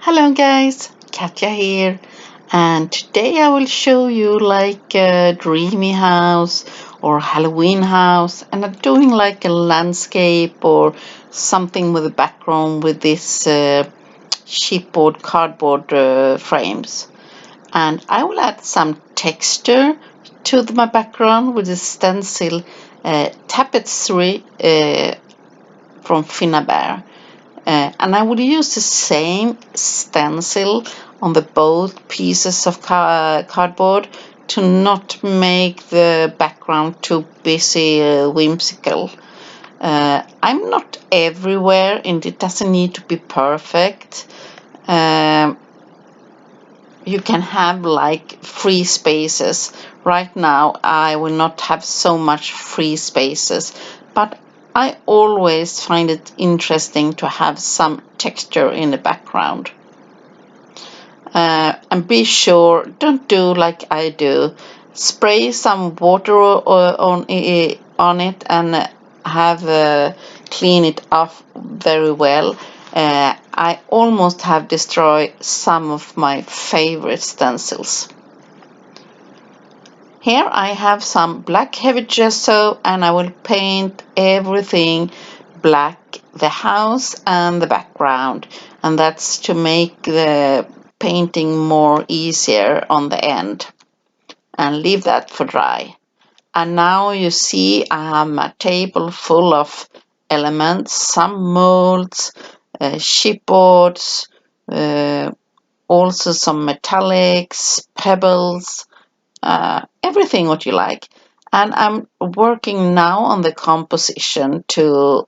Hello guys, Katja here, and today I will show you like a dreamy house or Halloween house, and I'm doing like a landscape or something with a background with this chipboard cardboard frames. And I will add some texture to my background with the stencil Tapestry from Finnabair. And I would use the same stencil on the both pieces of cardboard to not make the background too busy, whimsical. I'm not everywhere and it doesn't need to be perfect. You can have like free spaces. Right now I will not have so much free spaces, but I always find it interesting to have some texture in the background. And be sure, don't do like I do. Spray some water on it and have clean it off very well. I almost have destroyed some of my favorite stencils. Here I have some black heavy gesso and I will paint everything black, the house and the background, and that's to make the painting more easier on the end, and leave that for dry. And now you see I have a table full of elements, some molds, chipboards, also some metallics, pebbles, everything what you like. And I'm working now on the composition to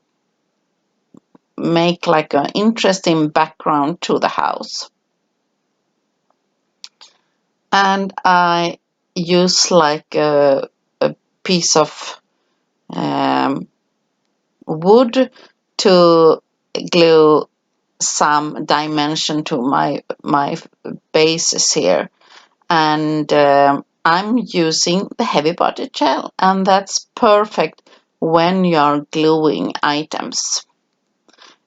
make like an interesting background to the house. And I use like a piece of wood to glue some dimension to my bases here. And I'm using the heavy body gel, and that's perfect when you're gluing items.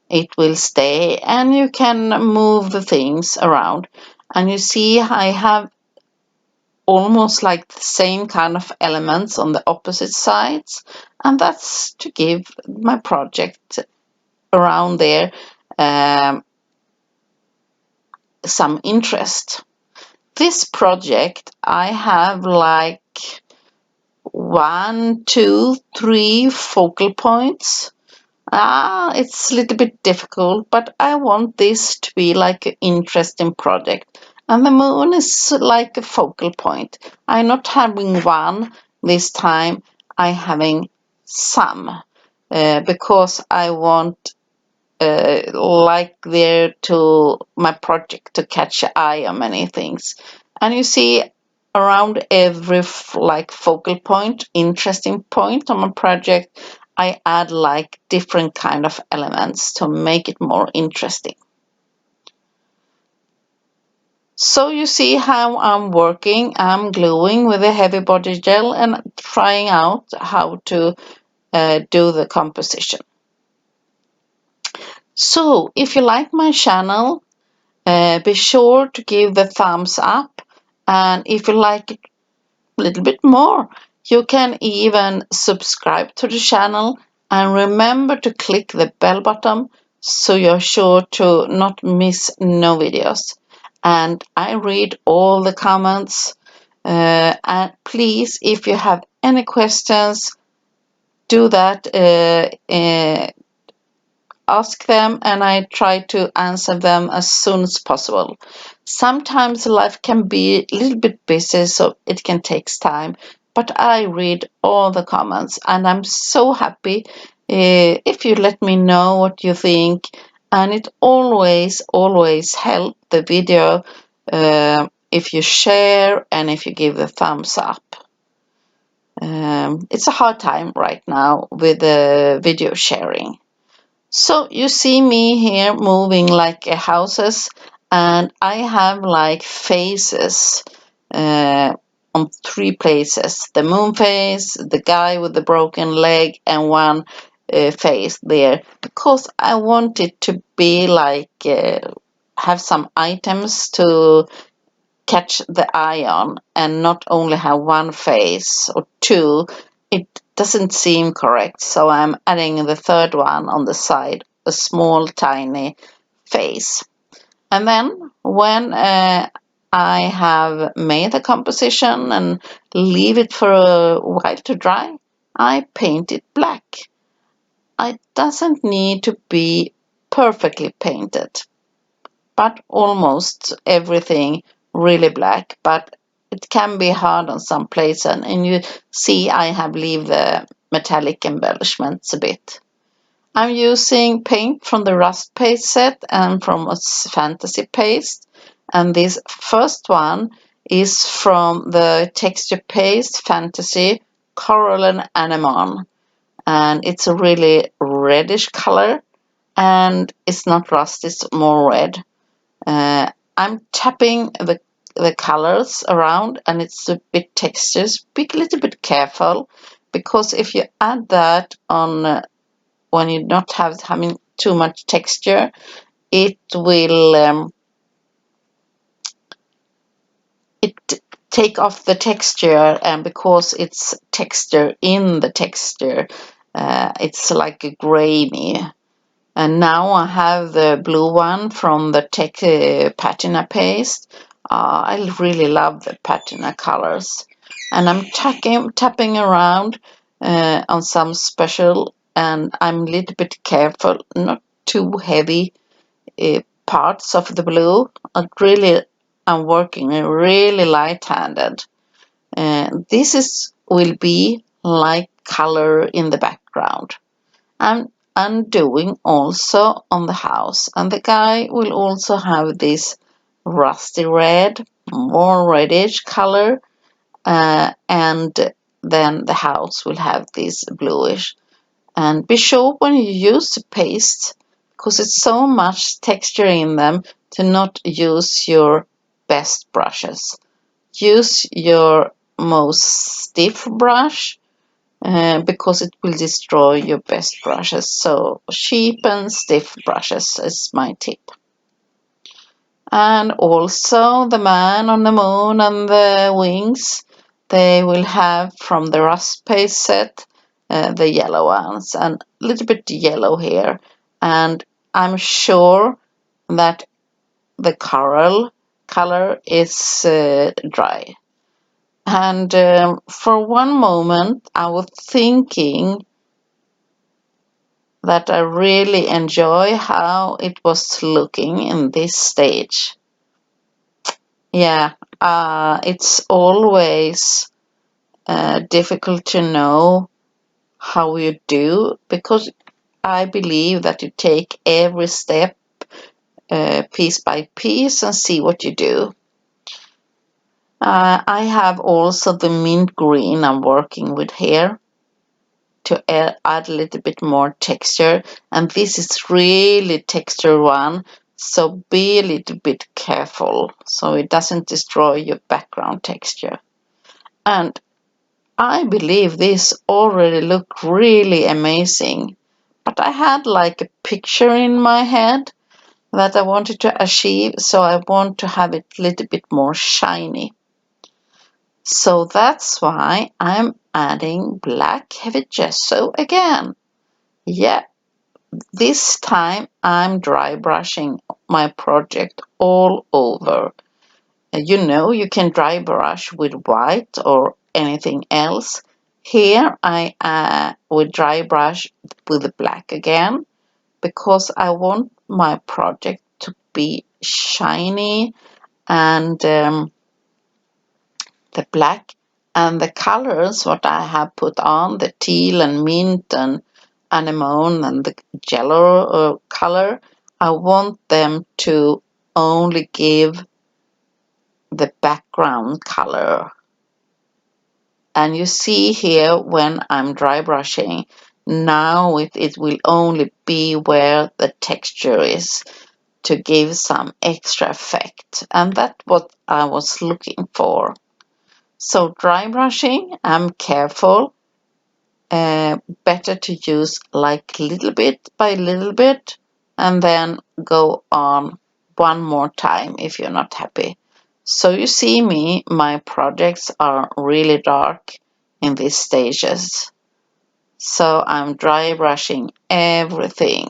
It will stay and you can move the things around. And you see I have almost like the same kind of elements on the opposite sides, and that's to give my project around there some interest. This project I have like 1, 2, 3 focal points. It's a little bit difficult, but I want this to be like an interesting project. And the moon is like a focal point. I'm not having one this time, I'm having some, because I want like there to my project to catch the eye on many things. And you see around every like focal point, interesting point on my project, I add like different kind of elements to make it more interesting. So you see how I'm working. I'm gluing with a heavy body gel and trying out how to do the composition. So if you like my channel, be sure to give the thumbs up, and if you like it a little bit more, you can even subscribe to the channel, and remember to click the bell button so you're sure to not miss no videos. And I read all the comments, and please, if you have any questions, do that, ask them, and I try to answer them as soon as possible. Sometimes life can be a little bit busy, so it can take time, but I read all the comments, and I'm so happy if you let me know what you think, and it always helps the video if you share and if you give the thumbs up. It's a hard time right now with the video sharing. So you see me here moving like houses, and I have like faces on 3 places. The moon face, the guy with the broken leg, and one face there, because I want it to be like have some items to catch the eye on and not only have one face or two, it doesn't seem correct. So I'm adding the third one on the side, a small tiny face. And then when I have made the composition and leave it for a while to dry, I paint it black. It doesn't need to be perfectly painted, but almost everything really black. But it can be hard on some places, and you see I have leave the metallic embellishments a bit. I'm using paint from the Rust Paste set and from a Fantasy Paste, and this first one is from the Texture Paste Fantasy Coral and Anemone, and it's a really reddish color, and it's not rust, it's more red. I'm tapping the colors around, and it's a bit textures. Be a little bit careful, because if you add that on when you're not having too much texture, it will it take off the texture, and because it's texture in the texture, it's like a grainy. And now I have the blue one from the patina paste. I really love the patina colors, and I'm tapping around on some special, and I'm a little bit careful, not too heavy parts of the blue. I'm working really light-handed. This will be like color in the background. I'm undoing also on the house, and the guy will also have this rusty red, more reddish color, and then the house will have this bluish. And be sure when you use the paste, because it's so much texture in them, to not use your best brushes. Use your most stiff brush, because it will destroy your best brushes. So cheap and stiff brushes is my tip. And also the man on the moon and the wings, they will have from the Rust Paste set the yellow ones, and a little bit yellow here. And I'm sure that the coral color is dry. And for one moment I was thinking that I really enjoy how it was looking in this stage. Yeah, it's always difficult to know how you do, because I believe that you take every step piece by piece and see what you do. I have also the mint green I'm working with here to add a little bit more texture, and this is really texture one, so be a little bit careful so it doesn't destroy your background texture. And I believe this already looked really amazing, but I had like a picture in my head that I wanted to achieve, so I want to have it a little bit more shiny. So that's why I'm adding black heavy gesso again. Yeah, this time I'm dry brushing my project all over. You can dry brush with white or anything else. Here I will dry brush with black again, because I want my project to be shiny, and the black and the colors what I have put on, the teal and mint and anemone and the yellow color, I want them to only give the background color. And you see here when I'm dry brushing, now it will only be where the texture is, to give some extra effect, and that's what I was looking for. So dry brushing, I'm careful. Better to use like little bit by little bit, and then go on one more time if you're not happy. So you see me, my projects are really dark in these stages. So I'm dry brushing everything.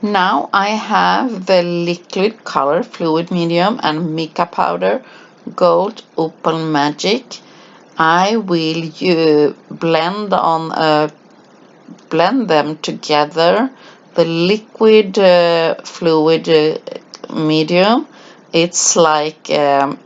Now I have the liquid color fluid medium and mica powder gold opal magic. I will blend them together. The liquid fluid medium, it's like a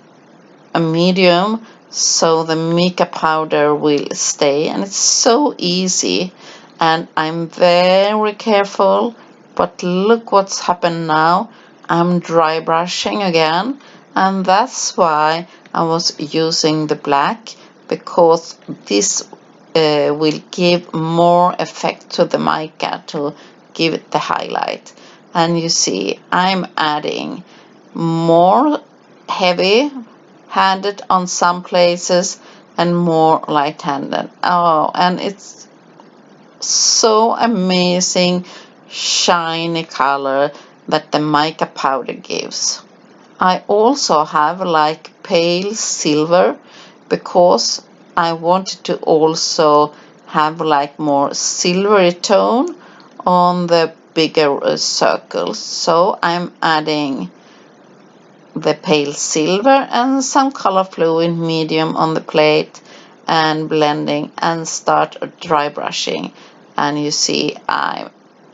medium, so the mica powder will stay, and it's so easy, and I'm very careful. But look what's happened now. I'm dry brushing again, and that's why I was using the black, because this will give more effect to the mica to give it the highlight. And you see, I'm adding more heavy handed on some places and more light-handed. Oh, and it's so amazing shiny color that the mica powder gives. I also have like pale silver because I wanted to also have like more silvery tone on the bigger circles. So I'm adding the pale silver and some color fluid medium on the plate and blending and start dry brushing. And you see I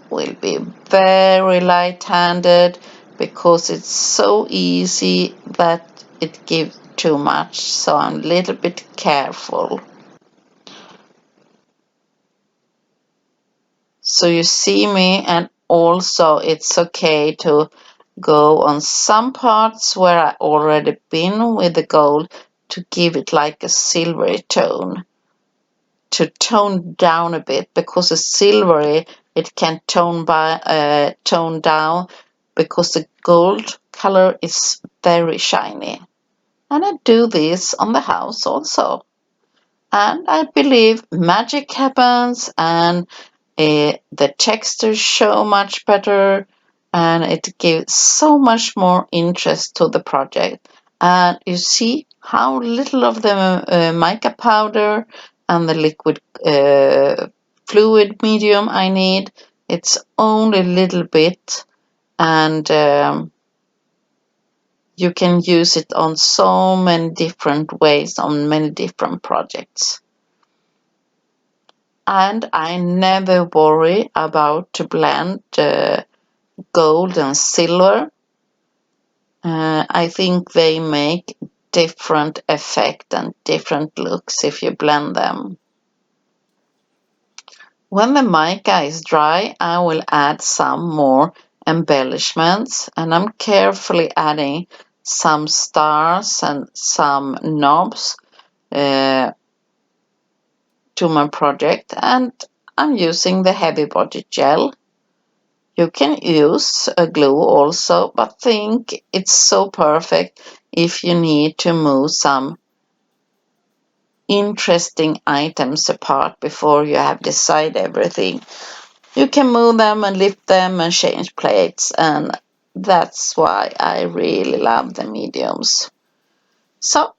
will be very light-handed because it's so easy that it gives too much, so I'm a little bit careful. So you see me, and also it's okay to go on some parts where I already been with the gold to give it like a silvery tone, to tone down a bit, because the silvery it can tone down because the gold color is very shiny. And I do this on the house also. And I believe magic happens, and the textures show much better, and it gives so much more interest to the project. And you see how little of the mica powder and the liquid fluid medium I need. It's only a little bit, and you can use it on so many different ways on many different projects. And I never worry about to blend gold and silver. I think they make different effect and different looks if you blend them. When the mica is dry, I will add some more embellishments, and I'm carefully adding some stars and some knobs to my project, and I'm using the heavy body gel. You can use a glue also, but think it's so perfect if you need to move some interesting items apart before you have decided everything. You can move them and lift them and change plates, and that's why I really love the mediums. So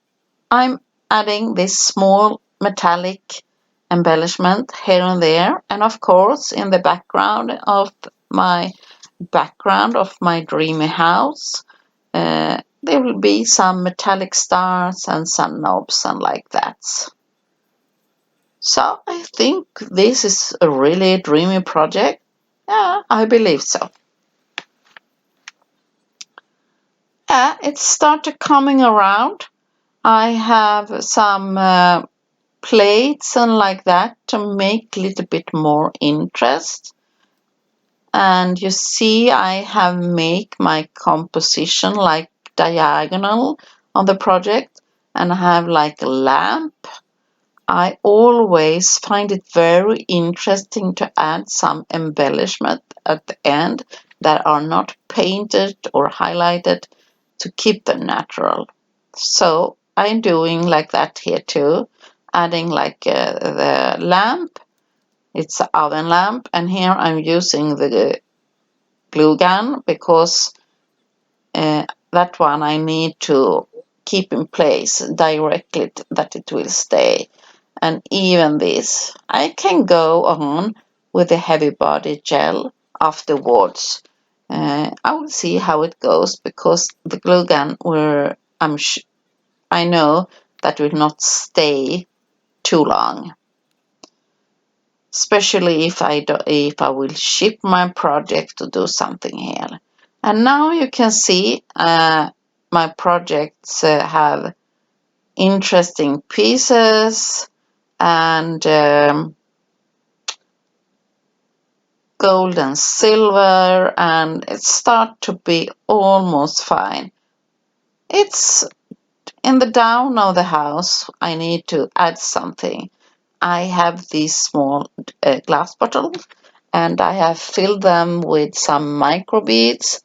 I'm adding this small metallic embellishment here and there, and of course in the background of my dreamy house there will be some metallic stars and some knobs and like that. So I think this is a really dreamy project. Yeah, I believe so. Yeah, it started coming around. I have some plates and like that to make a little bit more interest. And you see I have make my composition like diagonal on the project, and I have like a lamp. I always find it very interesting to add some embellishment at the end that are not painted or highlighted to keep them natural. So I'm doing like that here too, adding like the lamp. It's an oven lamp, and here I'm using the glue gun because that one I need to keep in place directly that it will stay. And even this, I can go on with the heavy body gel afterwards. I will see how it goes because the glue gun I know that will not stay too long, especially if I will ship my project to do something here. And now you can see my projects have interesting pieces and gold and silver, and it starts to be almost fine. It's in the down of the house. I need to add something. I have these small glass bottles and I have filled them with some micro beads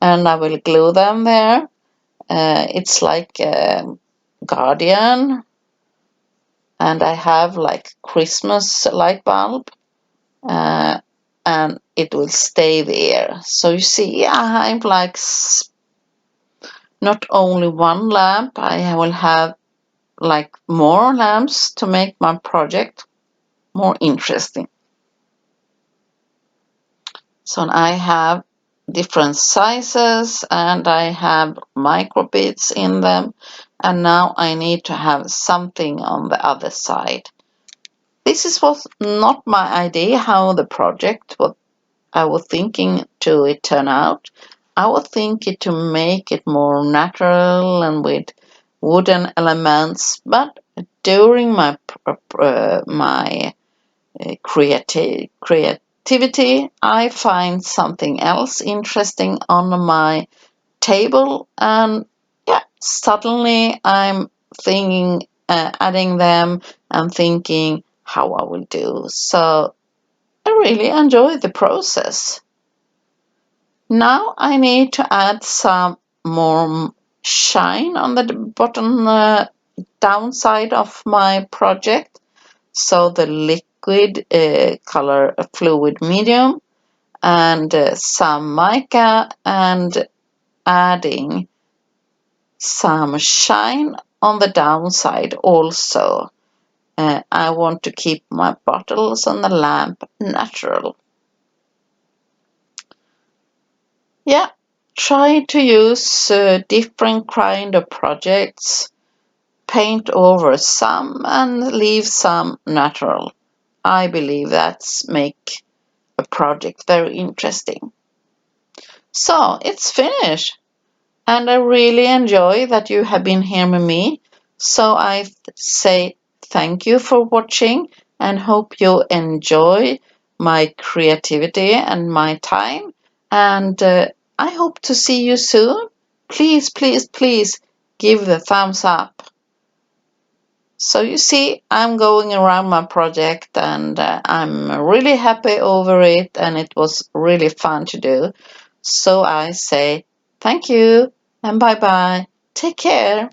and I will glue them there. It's like a guardian, and I have like Christmas light bulb, and it will stay there. So you see, I have like not only one lamp, I will have like more lamps to make my project more interesting. So I have different sizes and I have micro bits in them, and now I need to have something on the other side. This was not my idea how the project what I was thinking to it turn out. I was thinking to make it more natural and with wooden elements, but during my creativity, I find something else interesting on my table, and yeah, suddenly I'm thinking, adding them and thinking how I will do. So I really enjoy the process. Now I need to add some more shine on the bottom downside of my project. So the liquid color fluid medium and some mica and adding some shine on the downside also. I want to keep my bottles and the lamp natural. Yeah, try to use different kind of projects, paint over some and leave some natural. I believe that's make a project very interesting. So it's finished, and I really enjoy that you have been here with me. So I say thank you for watching and hope you enjoy my creativity and my time. And I hope to see you soon. Please, please, please give the thumbs up. So you see, I'm going around my project and I'm really happy over it, and it was really fun to do. So I say thank you and bye bye. Take care.